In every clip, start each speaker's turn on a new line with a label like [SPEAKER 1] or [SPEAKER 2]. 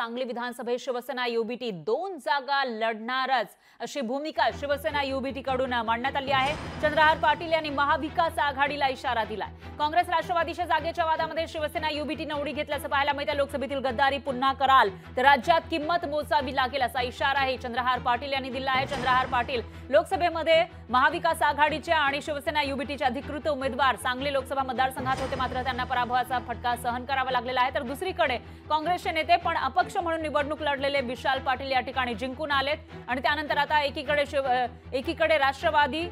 [SPEAKER 1] सांगली विधानसभेत शिवसेना युबीटी 2 जागा लढणारच अशी भूमिका शिवसेना युबीटी कडून मांडण्यात आली आहे। चंद्रहार पाटील यांनी महाविकास आघाडीला इशारा दिलाय। काँग्रेस राष्ट्रवादीच्या जागेच्या वादामध्ये शिवसेना युबीटीने उडी घेतल्याचं पाहायला मिळतं। लोकसभेतील गद्दारी पुन्हा कराल तर राज्यात किंमत मोजावी लागेल असा इशाराही चंद्रहार पाटील यांनी दिला आहे। चंद्रहार पाटील लोकसभेमध्ये महाविकास आघाडीच्या आणि शिवसेना युबीटीचे अधिकृत उमेदवार सांगली लोकसभा मतदारसंघात होते, मात्र त्यांना पराभवाचा फटका सहन करावा लागलेला आहे। तर दुसरीकडे काँग्रेसचे नेते पण अपक्ष म्हणून निवडणूक लढलेले विशाल पाटील या ठिकाणी जिंकून आलेत आणि त्यानंतर आता एकीकडे राष्ट्रवादी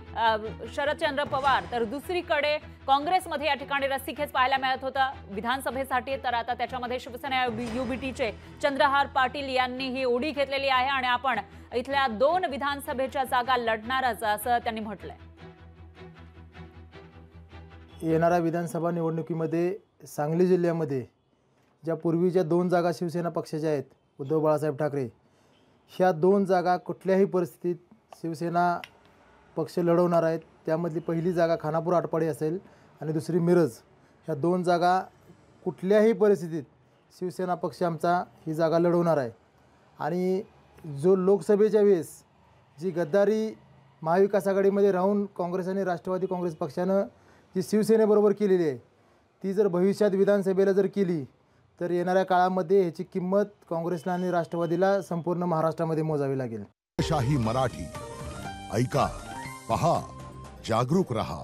[SPEAKER 1] शरदचंद्र पवार तर दुसरीकडे काँग्रेसमध्ये या ठिकाणी रस्सीखेच पाहायला मिळत होतं विधानसभेसाठी। तर आता त्याच्यामध्ये शिवसेना युबीटीचे चंद्रहार पाटील यांनी ही उडी घेतलेली आहे आणि आपण इथल्या 2 विधानसभेच्या जागा लढणारच असं त्यांनी म्हटलंय।
[SPEAKER 2] येणाऱ्या विधानसभा निवडणुकीमध्ये सांगली जिल्ह्यामध्ये ज्या पूर्वीच्या 2 जागा शिवसेना पक्षाच्या आहेत उद्धव बाळासाहेब ठाकरे, ह्या 2 जागा कुठल्याही परिस्थितीत शिवसेना पक्ष लढवणार आहेत। त्यामधली पहिली जागा खानापूर आटपाडी असेल आणि दुसरी मिरज। ह्या 2 जागा कुठल्याही परिस्थितीत शिवसेना पक्ष आमचा ही जागा लढवणार आहे। आणि जो लोकसभेच्या वेळेस जी गद्दारी महाविकास आघाडीमध्ये राहून काँग्रेस आणि राष्ट्रवादी काँग्रेस पक्षानं जी शिवसेनेबरोबर केलेली आहे ती जर भविष्यात विधानसभेला जर केली तर येणाऱ्या काळामध्ये ह्याची किंमत काँग्रेसला आणि राष्ट्रवादीला संपूर्ण महाराष्ट्रामध्ये मोजावी लागेल।
[SPEAKER 3] शाही मराठी ऐका, पहा, जागरूक रहा।